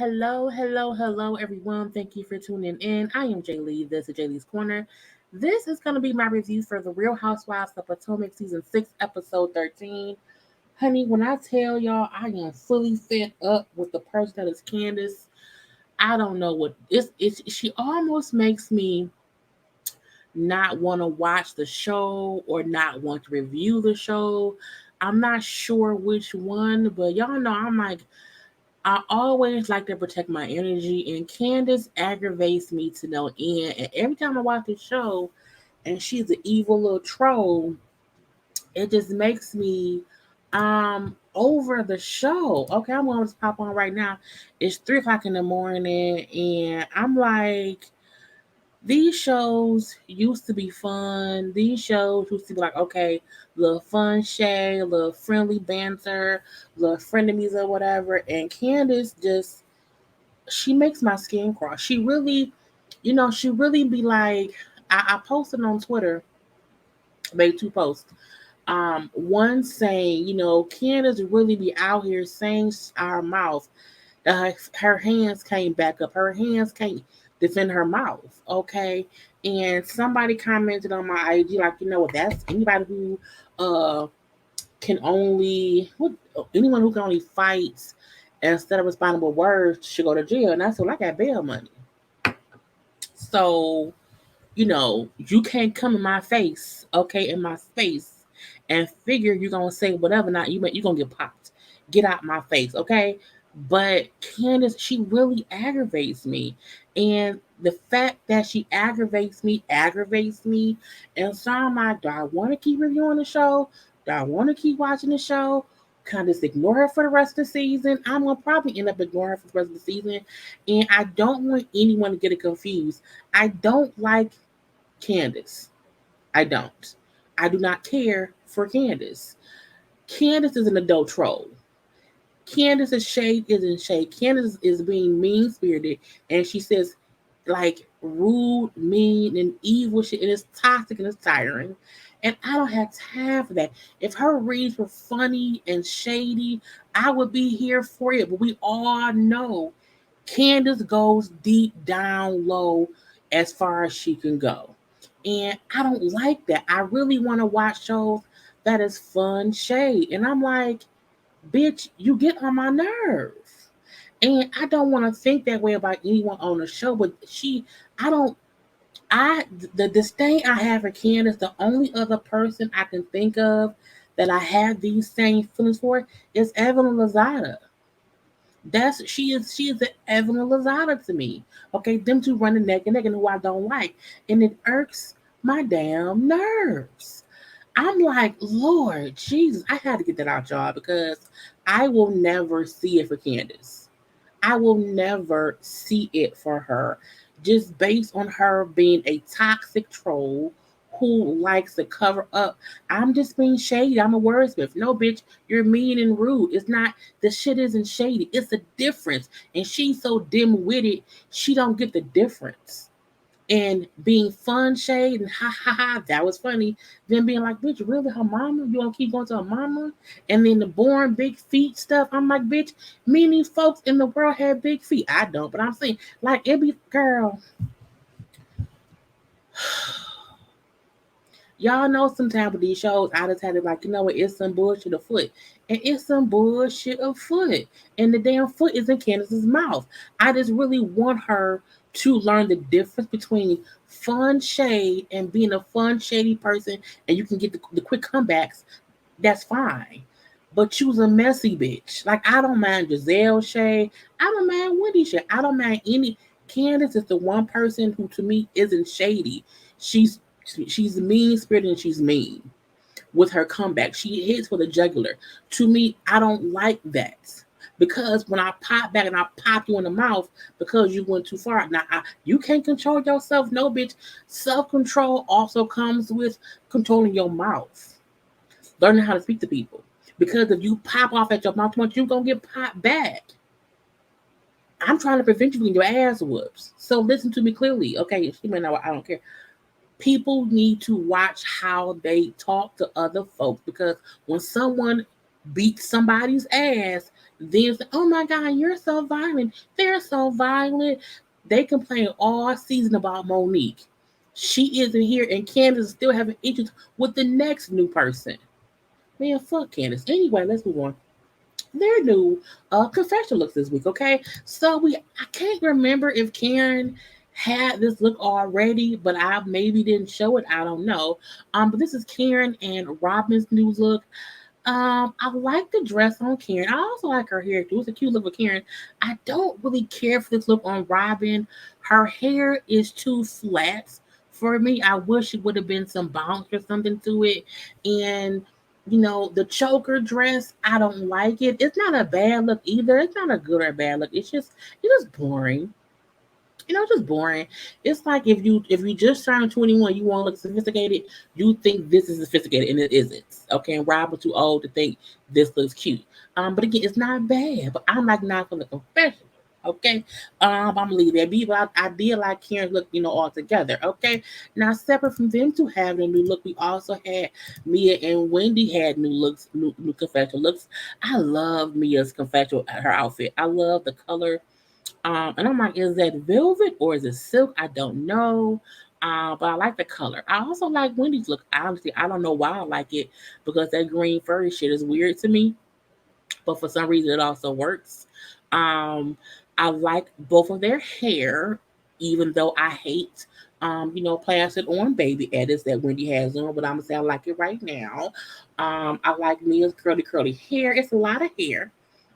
Hello, everyone. Thank you for tuning in. I am Jaylee. This is JayLeesCorner. This is going to be my review for The Real Housewives of Potomac Season 6, Episode 13. Honey, when I tell y'all I am fully fed up with the person that is Candace, I don't know what she almost makes me not want to watch the show or not want to review the show. I'm not sure which one, but y'all know I always like to protect my energy, and Candace aggravates me to no end. And every time I watch the show, and she's an evil little troll, it just makes me over the show. Okay, I'm gonna just pop on right now. It's 3 o'clock in the morning, and I'm like, these shows used to be fun. These shows used to be like, okay, little fun shade, little friendly banter, little frenemies or whatever. And Candace just she makes my skin crawl. She really, she really be like, I posted on Twitter, made two posts. One saying, Candace really be out here saying our mouth. Her hands can't back up. Her hands can't defend her mouth. Okay. And somebody commented on my IG, like, that's anybody who uh can only anyone who can only fight instead of responding with words should go to jail. And I said, well, I got bail money. So, you can't come in my face, okay, in my space, and figure you're gonna say whatever. Not you're gonna get popped. Get out my face, okay? But Candace, she really aggravates me, and the fact that she aggravates me. And so I'm like, do I want to keep reviewing the show? Do I want to keep watching the show? Kind of just ignore her for the rest of the season. I'm gonna probably end up ignoring her for the rest of the season, and I don't want anyone to get it confused. I don't like Candace. I don't. I do not care for Candace. Candace is an adult troll. Candace's shade isn't shade. Candace is being mean spirited, and she says like rude, mean, and evil shit, and it's toxic and it's tiring. And I don't have time for that. If her reads were funny and shady, I would be here for it. But we all know Candace goes deep down low as far as she can go. And I don't like that. I really want to watch shows that is fun shade. And I'm like, bitch, you get on my nerve. And I don't want to think that way about anyone on the show, but I don't, I, the disdain I have for Candace, the only other person I can think of that I have these same feelings for is Evelyn Lozada. She is the Evelyn Lozada to me. Okay, them two running neck and neck, and who I don't like, and it irks my damn nerves. I'm like, Lord Jesus, I had to get that out, y'all, because I will never see it for Candace. I will never see it for her, just based on her being a toxic troll who likes to cover up. I'm just being shady. I'm a wordsmith. No, bitch, you're mean and rude. It's not, the shit isn't shady. It's a difference. And she's so dim-witted, she don't get the difference. And being fun shade and ha ha ha, that was funny. Then being like, bitch, really, her mama? You gonna keep going to her mama? And then the boring big feet stuff. I'm like, bitch, many folks in the world have big feet. I don't, but I'm saying, like, it be, girl, y'all know sometimes with these shows, I just had to like, what, it's some bullshit afoot. And it's some bullshit afoot. And the damn foot is in Candace's mouth. I just really want her to learn the difference between fun shade and being a fun, shady person, and you can get the quick comebacks. That's fine. But she was a messy bitch. Like, I don't mind Giselle shade. I don't mind Wendy shade. I don't mind any. Candace is the one person who, to me, isn't shady. She's she's mean spirited and she's mean with her comeback. She hits with a jugular. To me, I don't like that. Because when I pop back and I pop you in the mouth because you went too far. Now, you can't control yourself. No, bitch. Self control also comes with controlling your mouth, learning how to speak to people. Because if you pop off at your mouth too much, you're going to get popped back. I'm trying to prevent you from getting your ass whoops. So listen to me clearly. Okay, she may know I don't care. People need to watch how they talk to other folks, because when someone beat somebody's ass, then say, "Oh my God, you're so violent. They're so violent." They complain all season about Monique. She isn't here, and Candace is still having issues with the next new person. Man, fuck Candace. Anyway, let's move on. Their new confession looks this week. Okay, so I can't remember if Karen had this look already, but I maybe didn't show it. I don't know. But this is Karen and Robin's new look. I like the dress on Karen. I also like her hair too. It's a cute look for Karen. I don't really care for this look on Robin. Her hair is too flat for me. I wish it would have been some bounce or something to it. And the choker dress, I don't like it. It's not a bad look either. It's not a good or bad look. It's just boring. Just boring. It's like if you just turned 21, you want to look sophisticated, you think this is sophisticated and it isn't. Okay, and Rob was too old to think this looks cute. But again, it's not bad. But I'm like not for the confession. Okay, I'm gonna leave that be. But I did like Karen's look, all together. Okay, now separate from them two having a new look, we also had Mia and Wendy had new looks, new confession looks. I love Mia's confession, her outfit. I love the color, and I'm like, is that velvet or is it silk? I don't know. But I like the color. I also like Wendy's look. Honestly, I don't know why I like it because that green furry shit is weird to me. But for some reason, it also works. Um, I like both of their hair, even though I hate, plastic on baby edits that Wendy has on. But I'm gonna say I like it right now. I like Mia's curly hair. It's a lot of hair.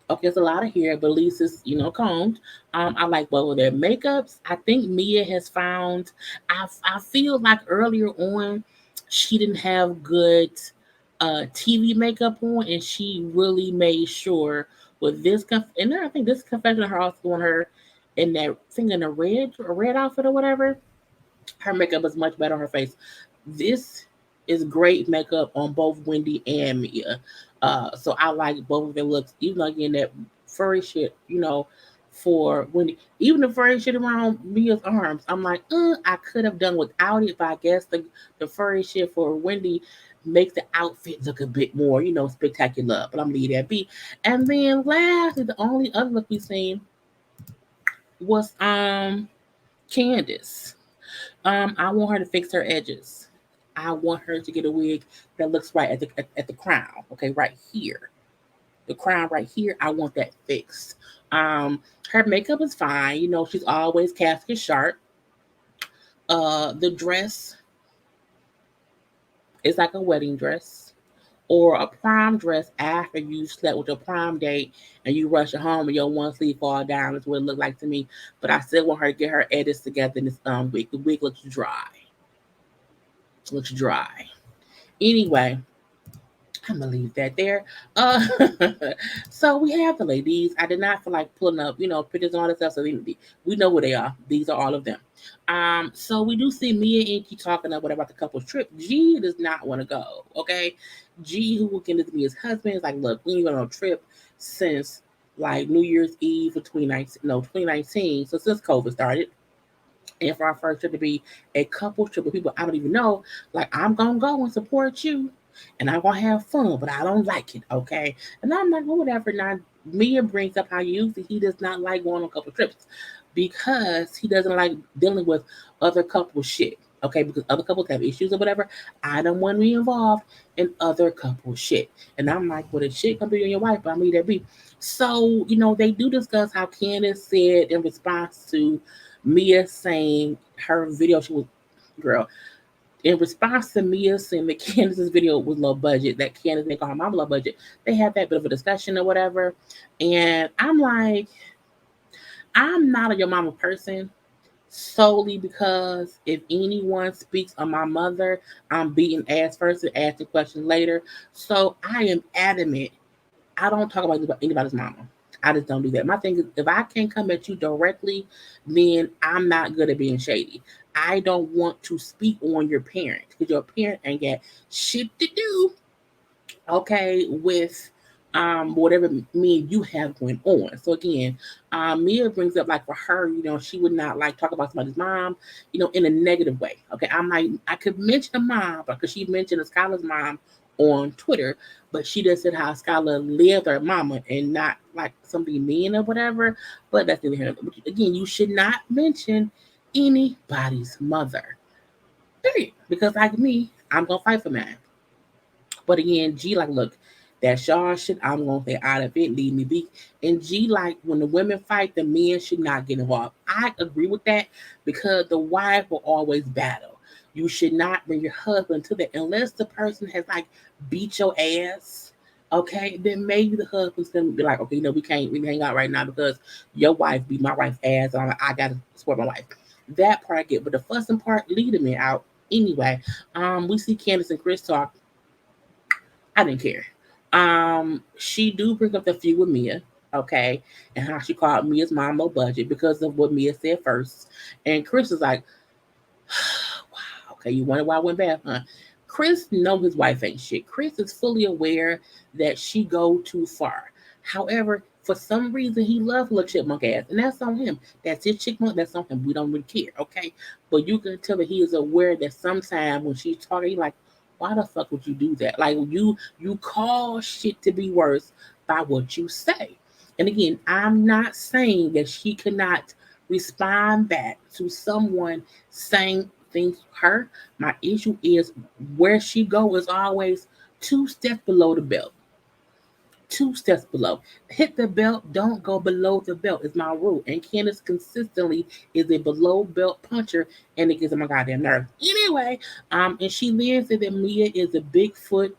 Okay, it's a lot of hair, but at least it's combed. I like both of their makeups. I think Mia has found. I feel like earlier on, she didn't have good TV makeup on, and she really made sure with this. And then I think this confession of her also on her in that thing in a red outfit or whatever. Her makeup is much better on her face. This is great makeup on both Wendy and Mia. So I like both of their looks, even though again that furry shit, for Wendy, even the furry shit around Mia's arms. I'm like, I could have done without it, but I guess the furry shit for Wendy makes the outfit look a bit more, spectacular. But I'm gonna leave that be. And then lastly, the only other look we seen was Candace. I want her to fix her edges. I want her to get a wig that looks right at the crown. Okay, right here, the crown right here. I want that fixed. Her makeup is fine. She's always casket sharp. The dress is like a wedding dress or a prom dress after you slept with your prom date and you rush home and your one sleeve fall down. That's what it looked like to me. But I still want her to get her edits together in this wig. The wig looks dry. Looks dry. Anyway, I'm gonna leave that there. Uh, so we have the ladies. I did not feel like pulling up, pictures and all that stuff. So we know who they are. These are all of them. So we do see Mia and Inky talking about the couple's trip. G does not want to go. Okay, G, who will get to be his husband, is like, look, we ain't going on a trip since like New Year's Eve for 2019. No, 2019. So since COVID started. And for our first trip to be a couple trip with people I don't even know, like I'm gonna go and support you, and I'm gonna have fun, but I don't like it, okay? And I'm like, well, whatever. Now, Mia brings up how usually he does not like going on couple trips because he doesn't like dealing with other couple shit, okay? Because other couples have issues or whatever. I don't want to be involved in other couple shit, and I'm like, well, the shit gonna be on your wife, but I'm gonna leave that be. So they do discuss how Candace said in response to Mia saying her video, she was, girl, in response to Mia saying that Candace's video was low budget, that Candace make her mom low budget, they had that bit of a discussion or whatever. And I'm like, I'm not a your mama person solely because if anyone speaks on my mother, I'm beating ass first and asking questions later. So I am adamant I don't talk about anybody's mama. I just don't do that. My thing is, if I can't come at you directly, then I'm not good at being shady. I don't want to speak on your parent because your parent ain't got shit to do, okay, with whatever me and you have going on. So again, Mia brings up like for her, she would not like talk about somebody's mom, in a negative way. Okay, I'm like I could mention a mom, but because she mentioned a scholar's mom on Twitter, but she just said how Skylar lived her mama and not like something mean or whatever. But that's neither here nor there. Again, you should not mention anybody's mother. Period. Because like me, I'm gonna fight for mine. But again, G like, look, that's y'all shit. I'm gonna stay out of it. Leave me be. And G like, when the women fight, the men should not get involved. I agree with that because the wife will always battle. You should not bring your husband to that unless the person has like beat your ass. Okay, then maybe the husband's gonna be like, okay, we can't really hang out right now because your wife beat my wife's ass. And I gotta support my wife. That part I get, but the fussing part, leave the men out anyway. We see Candace and Chris talk. I didn't care. She do bring up the feud with Mia, okay, and how she called Mia's mom low budget because of what Mia said first. And Chris is like, wow, okay, you wonder why I went bad, huh? Chris know his wife ain't shit. Chris is fully aware that she go too far. However, for some reason he loves little chipmunk ass, and that's on him. That's his chipmunk. That's on him. We don't really care, okay? But you can tell that he is aware that sometimes when she's talking, he like, why the fuck would you do that? Like you call shit to be worse by what you say. And again, I'm not saying that she cannot respond back to someone saying things to her. My issue is where she go is always 2 steps below the belt. 2 steps below. Hit the belt, don't go below the belt is my rule. And Candace consistently is a below belt puncher and it gets on my goddamn nerves. Anyway, and she lives that Mia is a Bigfoot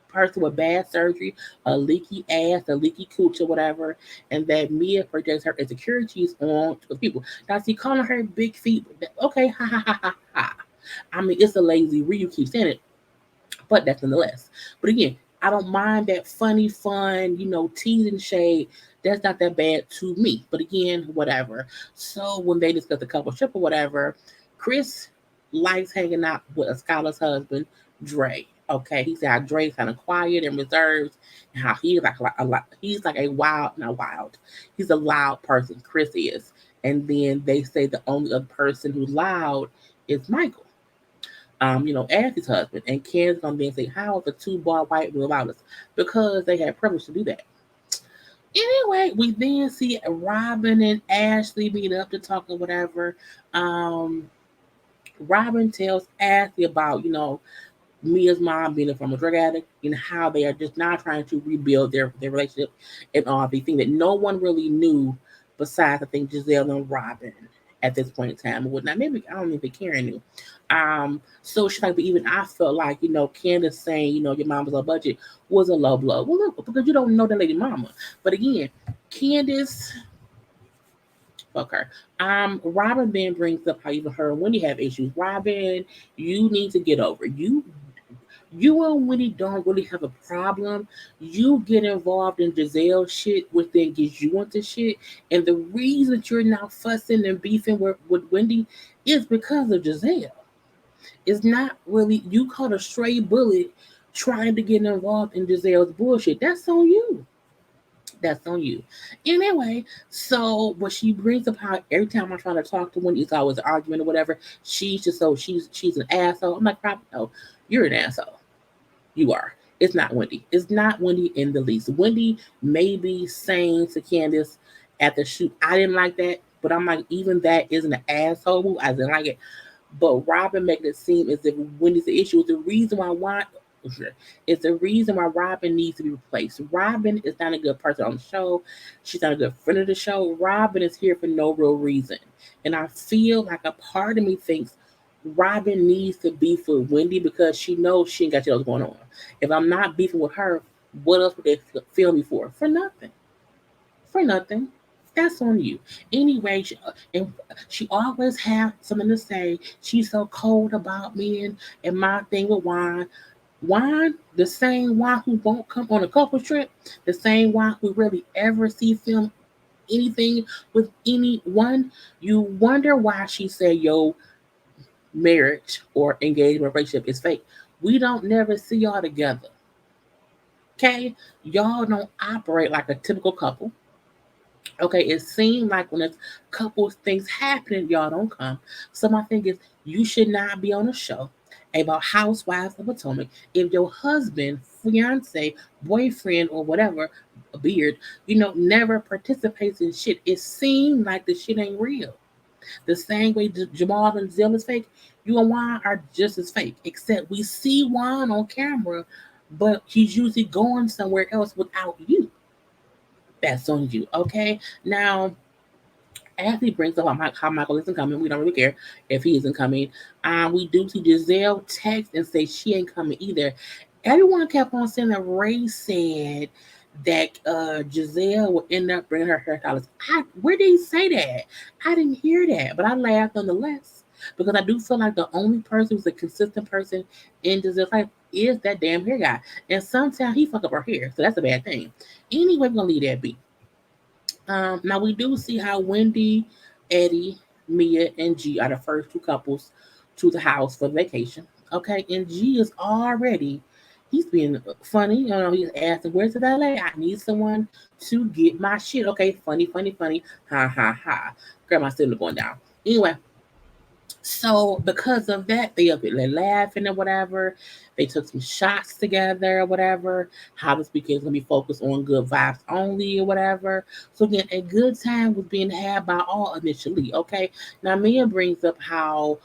person with bad surgery, a leaky ass, a leaky cooch or whatever, and that Mia projects her insecurities on to people. Now see calling her big feet, okay, ha ha ha ha ha. I mean it's a lazy read, you keep saying it, but that's nonetheless. But again, I don't mind that funny fun, teasing shade. That's not that bad to me. But again, whatever. So when they discuss the couple trip or whatever, Chris likes hanging out with a Skylar's husband, Dre. Okay, he said how Dre's kind of quiet and reserved, and how he's like a lot. He's like a wild, not wild. He's a loud person. Chris is, and then they say the only other person who's loud is Michael, as his husband. And Ken's gonna then say, how is the two bald white men allowed us? Because they had privilege to do that. Anyway, we then see Robin and Ashley meet up to talk or whatever. Um, Robin tells Ashley about, Mia's mom being a former drug addict and how they are just not trying to rebuild their relationship and all the things that no one really knew besides I think Giselle and Robin at this point in time or whatnot. Maybe I don't even think Karen knew. So she's like, but even I felt like, Candace saying, your mom was low budget was a low blow. Well, look, because you don't know that lady mama. But again, Candace, fuck her. Robin then brings up how even her and Wendy have issues. Robin, you need to get over. You and Winnie don't really have a problem. You get involved in Giselle shit, which then gets you into shit. And the reason that you're now fussing and beefing with Wendy is because of Giselle. It's not really, you caught a stray bullet trying to get involved in Giselle's bullshit. That's on you. That's on you. Anyway, so what she brings up how every time I try to talk to Wendy, it's always an argument or whatever. She's just so she's an asshole. I'm like, probably no, you're an asshole. You are. It's not Wendy. It's not Wendy in the least. Wendy may be saying to Candace at the shoot, I didn't like that, but I'm like, even that isn't an asshole move. I didn't like it. But Robin making it seem as if Wendy's the issue is the reason why it's the reason why Robin needs to be replaced. Robin is not a good person on the show. She's not a good friend of the show. Robin is here for no real reason. And I feel like a part of me thinks Robin needs to beef with Wendy because she knows she ain't got shit else going on. If I'm not beefing with her, what else would they feel me for? For nothing. For nothing. That's on you. Anyway, and she always have something to say. She's so cold about me and my thing with Juan. Juan, the same Juan who won't come on a couple trip, the same Juan who really ever see film anything with anyone. You wonder why she said, yo, marriage or engagement relationship is fake. We don't never see y'all together. Okay? Y'all don't operate like a typical couple. Okay, it seems like when there's couples things happening, y'all don't come. So my thing is you should not be on a show. about Housewives of Potomac. If your husband, fiance, boyfriend, or whatever, a beard, never participates in shit, it seems like the shit ain't real. The same way Jamal and Zill is fake, you and Juan are just as fake. Except we see Juan on camera, but he's usually going somewhere else without you. That's on you, okay? Now, as he brings up how Michael isn't coming, we don't really care if he isn't coming. We do see Giselle text and say she ain't coming either. Everyone kept on saying that Ray said that Giselle would end up bringing her hairstylist. Where did he say that? I didn't hear that, but I laughed nonetheless because I do feel like the only person who's a consistent person in Giselle's life is that damn hair guy, and sometimes he fuck up her hair, so that's a bad thing. Anyway, we're gonna leave that be. Now we do see how Wendy, Eddie, Mia, and G are the first two couples to the house for vacation. Okay, and G is already he's being funny. He's asking, "Where's the LA? I need someone to get my shit." Okay, funny, funny, funny. Ha ha ha. Grandma's still going down. Anyway, so because of that, they up there laughing or whatever. They took some shots together or whatever. How this weekend is gonna be focused on good vibes only or whatever. So again, a good time was being had by all initially. Okay. Now Mia brings up how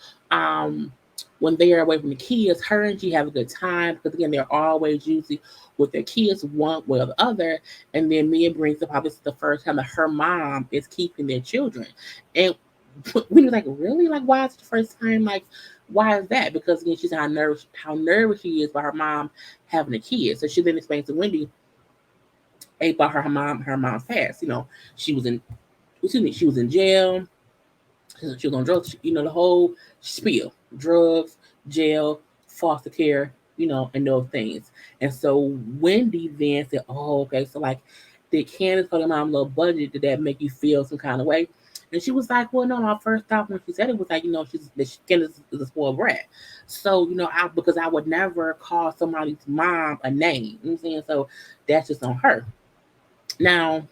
when they are away from the kids, her and G have a good time because again they're always usually with their kids one way or the other. And then Mia brings up how this is the first time that her mom is keeping their children. And we were like, really? Like, why is it the first time? Like, why is that? Because again, she's how nervous she is by her mom having a kid. So she then explains to Wendy about her mom's past. She was in she was in jail. She was on drugs. The whole spiel: drugs, jail, foster care. And those things. And so Wendy then said, "Oh, okay. So like, did Candace tell your mom a little budget? Did that make you feel some kind of way?" And she was like, "Well, no." My first thought when she said it was like, Candace is a spoiled brat. So because I would never call somebody's mom a name. You know what I'm saying? So that's just on her. Now,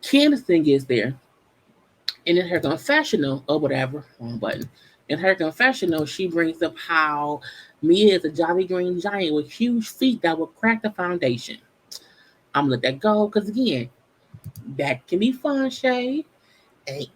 Candace then gets there, and in her confessional or whatever, wrong button. In her confessional, she brings up how Mia is a jolly green giant with huge feet that will crack the foundation. I'm gonna let that go because again, that can be fun, Shay. Hey,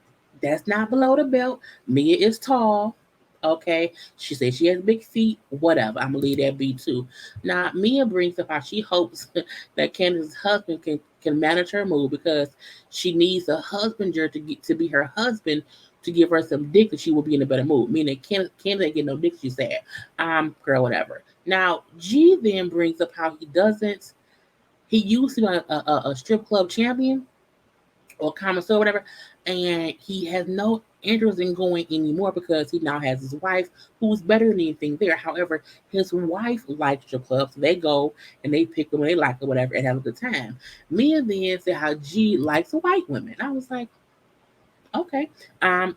that's not below the belt. Mia is tall. Okay. She says she has big feet. Whatever. I'm gonna leave that be too. Now Mia brings up how she hopes that Candace's husband can manage her mood because she needs a husbander to be her husband to give her some dick that she will be in a better mood. Meaning Candace ain't get no dick, she said. Girl, whatever. Now G then brings up how he used to be a strip club champion or connoisseur, whatever, and he has no interest in going anymore because he now has his wife who's better than anything there. However, his wife likes strip clubs, so they go and they pick them when they like or whatever and have a good time. Mia then said how G likes white women. I was like, okay.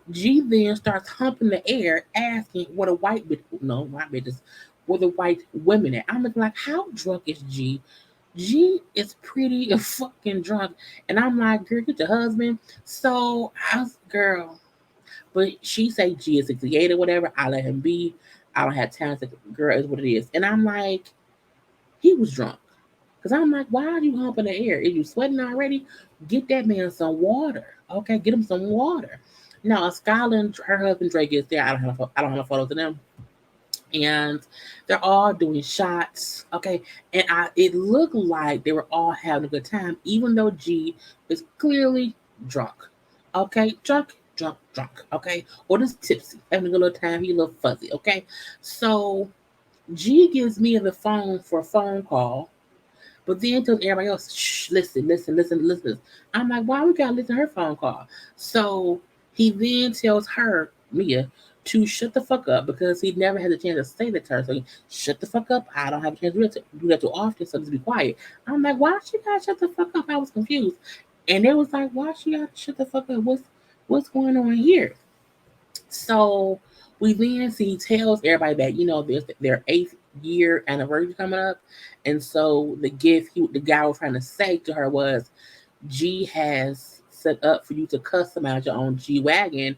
G then starts humping the air, asking what a white bitch, no, white bitches, where the white women at. I'm looking like, how drunk is G? G is pretty fucking drunk. And I'm like, girl, get your husband. So I was, girl, but she say G is 68 or whatever. I let him be. I don't have time to, girl, is what it is. And I'm like, he was drunk. Because I'm like, why are you humping the air? Is you sweating already? Get that man some water. Okay, get him some water. Now, Skylar and her husband Drake is there. I don't have photos of them, and they're all doing shots. Okay, and it looked like they were all having a good time, even though G is clearly drunk. Okay, drunk, drunk, drunk. Okay, or just tipsy, having a good little time. He a little fuzzy. Okay, so G gives me the phone for a phone call, but then tells everybody else, shh, listen, listen, listen, listen. I'm like, why we gotta listen to her phone call? So he then tells her, Mia, to shut the fuck up because he never had a chance to say that to her. So he, shut the fuck up. I don't have a chance to do that too often, so just be quiet. I'm like, why she gotta shut the fuck up? I was confused. And they was like, why she gotta shut the fuck up? What's going on here? So we then see tells everybody that there's their 8th year anniversary coming up, and so the guy was trying to say to her was, G has set up for you to customize your own G wagon,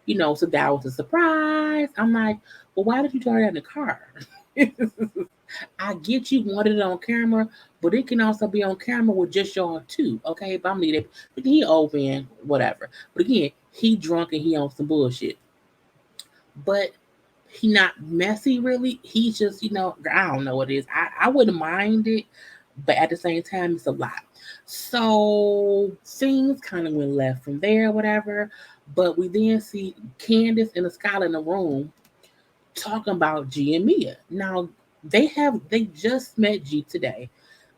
so that was a surprise. I'm like, well, why did you tell her that in the car? I get you wanted it on camera, but it can also be on camera with just y'all too. Okay, but I'm leaving it. But he old man, whatever. But again, he drunk and he on some bullshit. But he not messy really. He's just, I don't know what it is. I wouldn't mind it, but at the same time, it's a lot. So things kind of went left from there, whatever. But we then see Candace and the Skylar in the room talking about G and Mia. Now they just met G today.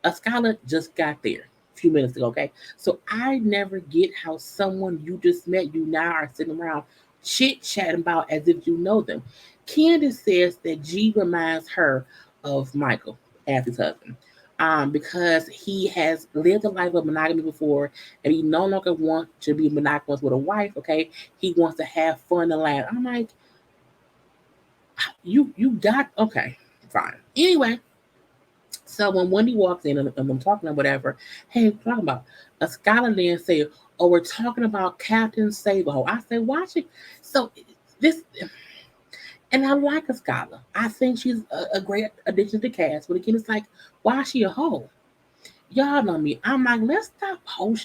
A Skylar just got there a few minutes ago. Okay, so I never get how someone you just met you now are sitting around chit chatting about as if you know them. Candace says that G reminds her of Michael as his husband. Because he has lived a life of monogamy before and he no longer wants to be monogamous with a wife, okay? He wants to have fun and laugh. I'm like, you got okay, fine. Anyway, so when Wendy walks in and I'm talking or whatever, hey, what talking about? A Skylar then said, oh, we're talking about Captain Sabo. I said, watch it. So this, and I like a Skylar. I think she's a great addition to cast. But again, it's like, why is she a hoe? Y'all know me. I'm like, let's stop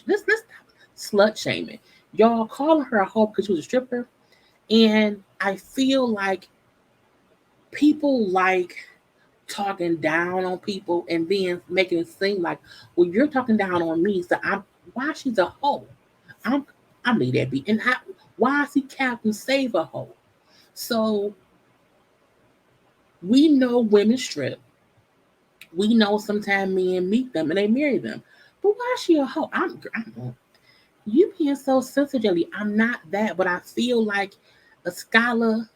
let's stop slut shaming. Y'all calling her a hoe because she was a stripper. And I feel like people like talking down on people and then making it seem like, well, you're talking down on me, so I'm why she's a hoe. I'm I'm leave that be. And why is he Captain Save a hoe? So we know women strip. We know sometimes men meet them and they marry them. But why is she a hoe? I'm you being so sensitive. I'm not that, but I feel like a scholar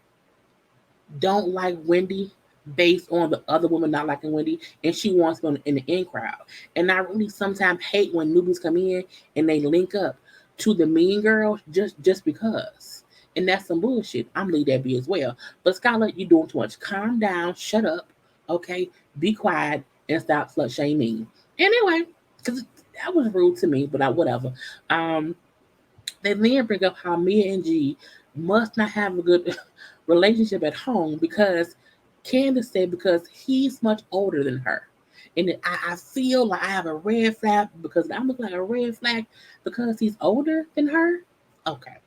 don't like Wendy based on the other woman not liking Wendy, and she wants to be in the in crowd. And I really sometimes hate when newbies come in and they link up to the mean girl just because. And that's some bullshit. I'm leave that be as well. But Skylar, you're doing too much. Calm down, shut up, okay? Be quiet and stop slut shaming. Anyway, because that was rude to me, but whatever. Um, they then bring up how Mia and G must not have a good relationship at home because Candace said because he's much older than her. And I feel like I have a red flag because I'm looking like a red flag because he's older than her. Okay.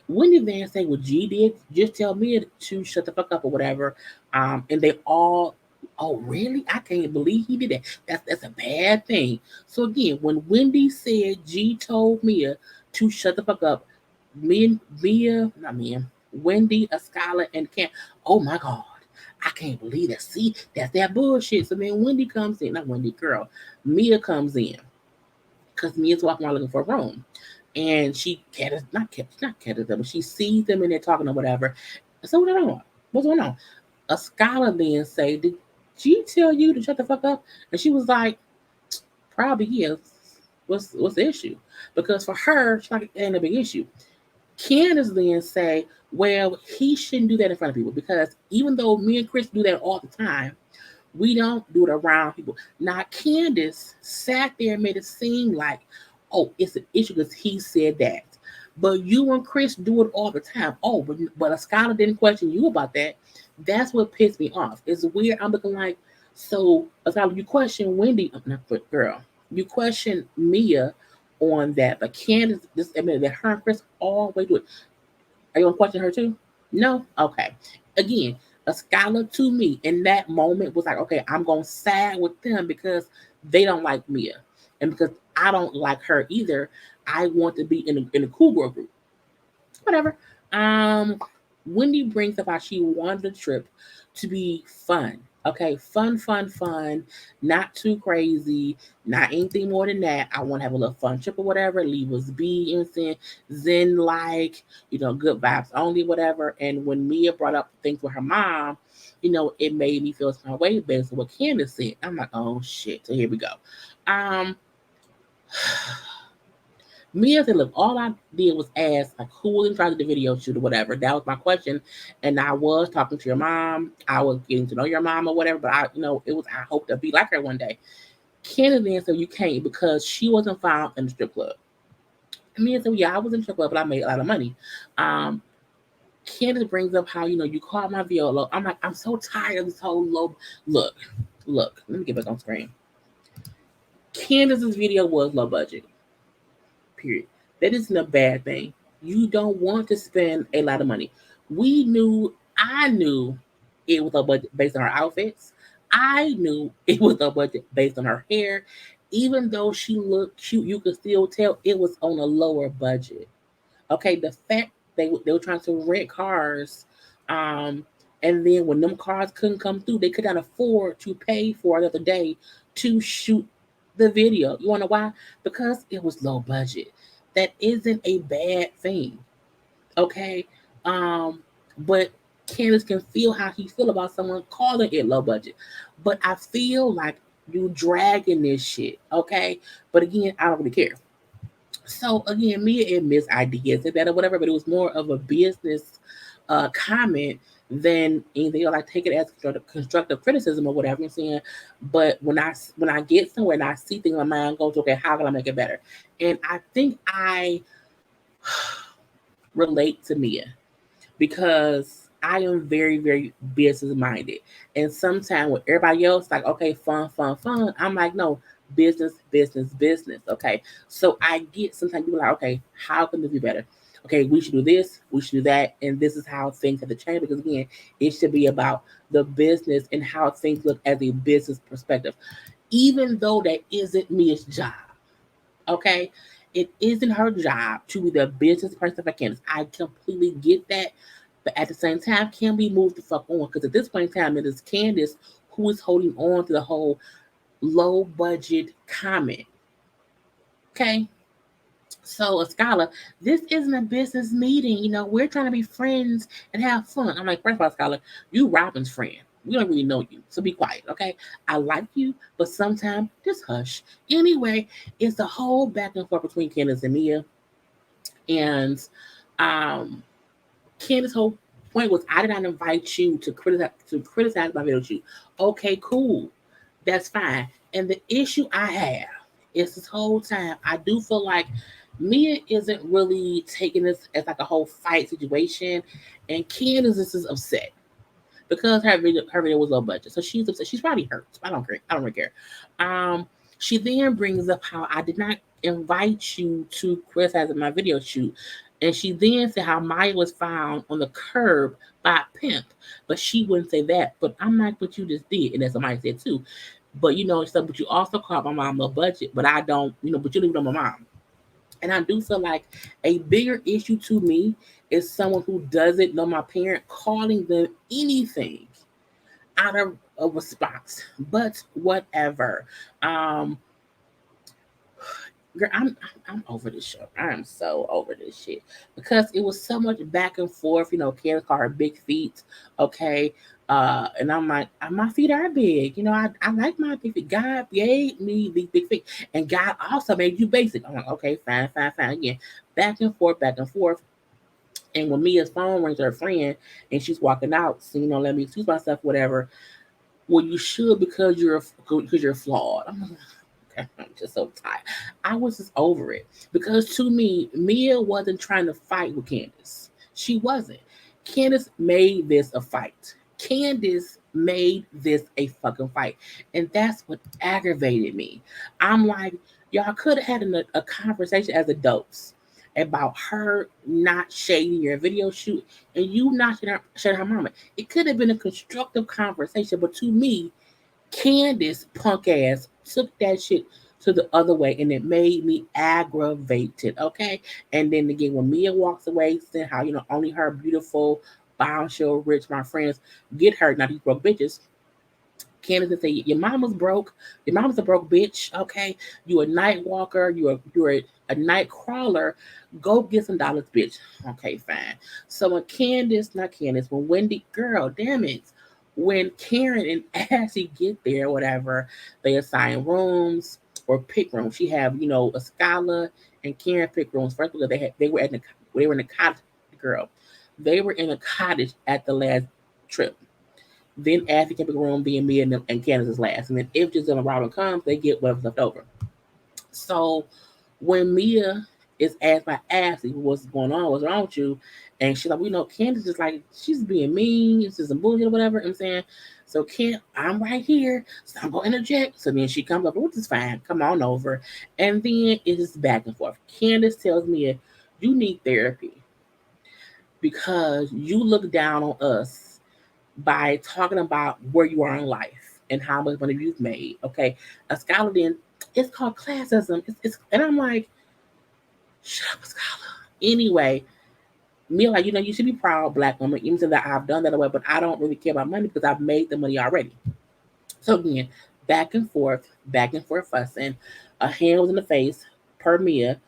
Wendy Van say what G did, just tell Mia to shut the fuck up or whatever. And they all, oh really? I can't believe he did that. That's a bad thing. So again, when Wendy said G told Mia to shut the fuck up, not Mia, Wendy, a Skylar, and Cam. Oh my God. I can't believe that. See, that's that bullshit. So then Wendy comes in, not Wendy, girl. Mia comes in because Mia's walking around looking for a room. And she not catches them, but she sees them and they're talking or whatever. So what on? What's going on? A Scholar then say, did she tell you to shut the fuck up? And she was like, probably yes. What's the issue? Because for her, she's like, it ain't a big issue. Candace then say, well, he shouldn't do that in front of people because even though me and Chris do that all the time, we don't do it around people. Now, Candace sat there and made it seem like, oh, it's an issue because he said that. But you and Chris do it all the time. Oh, but a scholar didn't question you about that. That's what pissed me off. It's weird. I'm looking like, so a scholar, you question Wendy, not girl, you question Mia on that, but Candace just admitted that her and Chris always do it. Are you gonna question her too? No? Okay. Again, a scholar to me in that moment was like, okay, I'm gonna side with them because they don't like Mia. And because I don't like her either, I want to be in a cool girl group. Whatever. Um, Wendy brings up how she wanted the trip to be fun. Okay, fun, not too crazy, not anything more than that. I want to have a little fun trip or whatever, leave us be innocent, zen like, good vibes only, whatever. And when Mia brought up things with her mom, it made me feel some way based on what Candace said. I'm like, oh shit. So here we go. Um, Mia said, look, all I did was ask, like, who was in charge of the video shoot or whatever. That was my question. And I was talking to your mom. I was getting to know your mom or whatever. But I hope to be like her one day. Kennedy then said, you can't because she wasn't found in the strip club. And Mia said, well, yeah, I was in the strip club, but I made a lot of money. Um, Candace brings up how, you called my video low. I'm like, I'm so tired of this whole low. Look, let me get back on screen. Candace's video was low budget, period. That isn't a bad thing. You don't want to spend a lot of money. I knew it was a budget based on her outfits. I knew it was a budget based on her hair. Even though she looked cute, you could still tell it was on a lower budget. Okay, the fact they were trying to rent cars, um, and then when them cars couldn't come through, they could not afford to pay for another day to shoot the video. You wanna know why? Because it was low budget. That isn't a bad thing. Okay. Um, but Candace can feel how he feel about someone calling it low budget. But I feel like you dragging this shit. Okay. But again, I don't really care. So again, Mia admits ideas and that or whatever, but it was more of a business comment than anything. Like take it as constructive criticism or whatever you're saying. But when I get somewhere and I see things, my mind goes, okay, how can I make it better? And I think I relate to Mia because I am very, very business minded. And sometimes with everybody else, like, okay, fun, fun, fun, I'm like, no, business, business, business. Okay. So I get sometimes people are like, okay, how can this be better? Okay, we should do this, we should do that, and this is how things have to change because again, it should be about the business and how things look as a business perspective. Even though that isn't Mia's job. Okay. It isn't her job to be the business person for Candace. I completely get that. But at the same time, can we move the fuck on? Because at this point in time, it is Candace who is holding on to the whole low budget comment. Okay. So, a scholar, this isn't a business meeting. We're trying to be friends and have fun. I'm like, first of all, scholar, you Robin's friend. We don't really know you, so be quiet, okay? I like you, but sometimes just hush. Anyway, it's a whole back and forth between Candace and Mia, and um, Candace's whole point was, I did not invite you to criticize my video shoot. Okay, cool, that's fine. And the issue I have is this whole time I do feel like Mia isn't really taking this as like a whole fight situation, and Candace is upset because her video was low budget, so she's upset. She's probably hurt. I don't care. I don't really care. Um, she then brings up how I did not invite you to criticize my video shoot, and she then said how Maya was found on the curb by a pimp, but she wouldn't say that. But I'm like, what you just did, and that's what Maya said too. But so, but you also called my mom low budget, but I don't, but you don't even know my mom. And I do feel like a bigger issue to me is someone who doesn't know my parent calling them anything out of a response. But whatever. Um, Girl, I'm over this show. I am so over this shit because it was so much back and forth. Karen called her big feet. Okay, and I'm like, my feet are big. I like my big feet. God gave me these big feet, and God also made you basic. I'm like, okay, fine, fine, fine. Again, back and forth, back and forth. And when Mia's phone rings to her friend and she's walking out, so let me excuse myself, whatever. Well, you should because you're flawed. I'm like, I'm just so tired. I was just over it because to me, Mia wasn't trying to fight with Candace. She wasn't. Candace made this a fight. Candace made this a fucking fight. And that's what aggravated me. I'm like, y'all could have had a conversation as adults about her not shading your video shoot and you not shading her mama. It could have been a constructive conversation, but to me, Candace punk ass took that shit to the other way and it made me aggravated. Okay. And then again, when Mia walks away, saying how, only her beautiful, bombshell, rich, my friends get hurt, not these broke bitches. Candace would say, your mama's broke. Your mama's a broke bitch. Okay. You a night walker. You're a night crawler. Go get some dollars, bitch. Okay, fine. So when when Wendy, girl, damn it. When Karen and Ashley get there, whatever, they assign rooms or pick rooms. She have, a Scala and Karen pick rooms. First of all, they were in the cottage, girl. They were in a cottage at the last trip. Then Ashley can pick a room, being me and Candace's last. And then if Giselle and Robin comes, they get whatever's left over. So when Mia is asked by Ashley, what's going on, what's wrong with you? And she's like, we know Candace is like, she's being mean, it's just some bullshit or whatever. I'm saying, so I'm right here, so I'm gonna interject. So then she comes up, which is fine, come on over. And then it is back and forth. Candace tells me, you need therapy because you look down on us by talking about where you are in life and how much money you've made. Okay, a scholar then, it's called classism. And I'm like, shut up, scholar. Anyway, me like, you should be proud, black woman, even though that I've done that away, but I don't really care about money because I've made the money already. So again, back and forth fussing. A hand was in the face per Mia,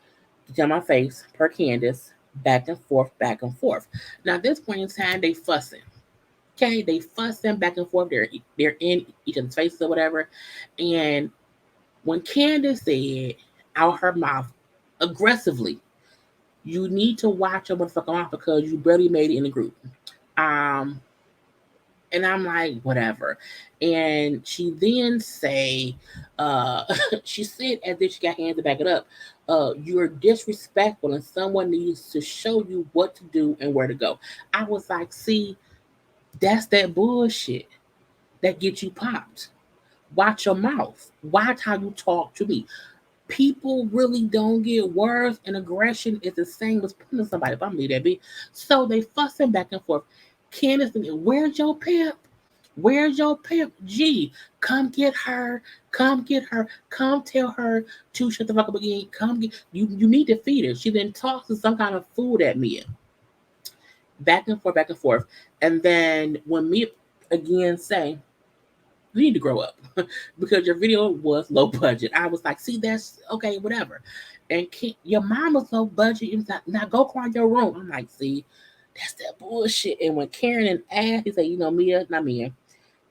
to my face per Candace, back and forth, back and forth. Now at this point in time, they fussing. Okay, they fussing back and forth. They're in each other's faces or whatever. And when Candace said out her mouth aggressively, you need to watch your motherfucking mouth because you barely made it in the group. Um, and I'm like, whatever. And she then say, uh, she said as if she got hands to back it up, you're disrespectful and someone needs to show you what to do and where to go. I was like, see, that's that bullshit that gets you popped. Watch your mouth. Watch how you talk to me. People really don't get words, and aggression is the same as putting somebody. If I'm leave that be. So they fussing back and forth. Candace thinking, where's your pimp? Where's your pimp? G, come get her. Come get her. Come tell her to shut the fuck up again. Come get you need to feed her. She then tosses some kind of food at Mia. Back and forth, back and forth. And then when Mia again say, you need to grow up because your video was low budget. I was like, see, that's okay, whatever. And your mama's low budget. You like, now go cry in your room. I'm like, see, that's that bullshit. And when Karen and asked, he said, Mia, not Mia,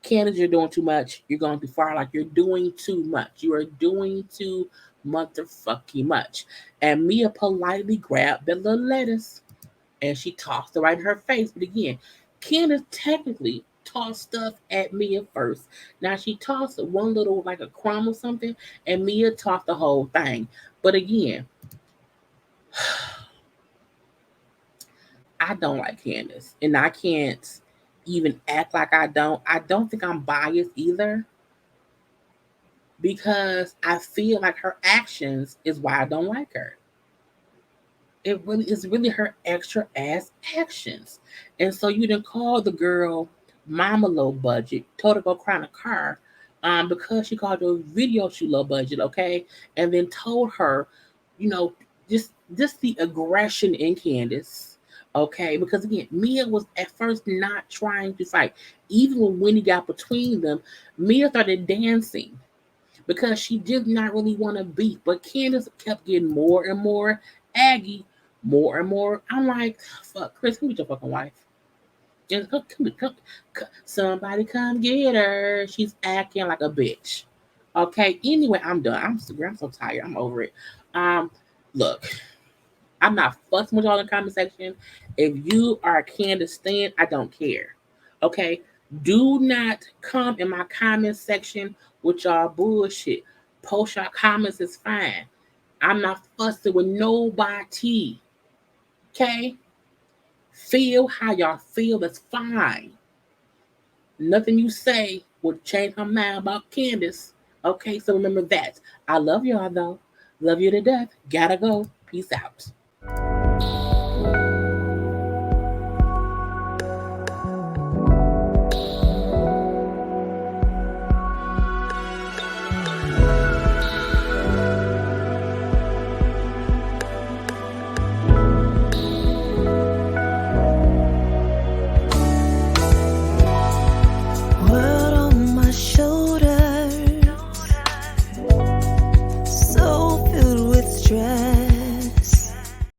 Candace, you're doing too much. You're going too far. Like, you're doing too much. You are doing too motherfucking much. And Mia politely grabbed the little lettuce and she tossed it right in her face. But again, Candace technically tossed stuff at Mia first. Now she tossed one little like a crumb or something, and Mia tossed the whole thing. But again, I don't like Candace, and I can't even act like I don't. I don't think I'm biased either because I feel like her actions is why I don't like her. It really is really her extra ass actions. And so you didn't call the girl mama low budget, told her to go cry in a car, because she called your video shoot low budget, okay? And then told her, you know, just the aggression in Candace, okay? Because again, Mia was at first not trying to fight. Even when Wendy got between them, Mia started dancing because she did not really want to beat. But Candace kept getting more and more aggy, more and more. I'm like, fuck, Chris, who's your fucking wife? Just come, somebody come get her. She's acting like a bitch. Okay. Anyway, I'm done. I'm so tired. I'm over it. Um, look, I'm not fussing with y'all in the comment section. If you are a Candace stan, I don't care. Okay. Do not come in my comment section with y'all bullshit. Post your comments is fine. I'm not fussing with nobody. Okay? Feel how y'all feel. That's fine. Nothing you say will change my mind about Candace. Okay, so remember that. I love y'all though. Love you to death. Gotta go. Peace out.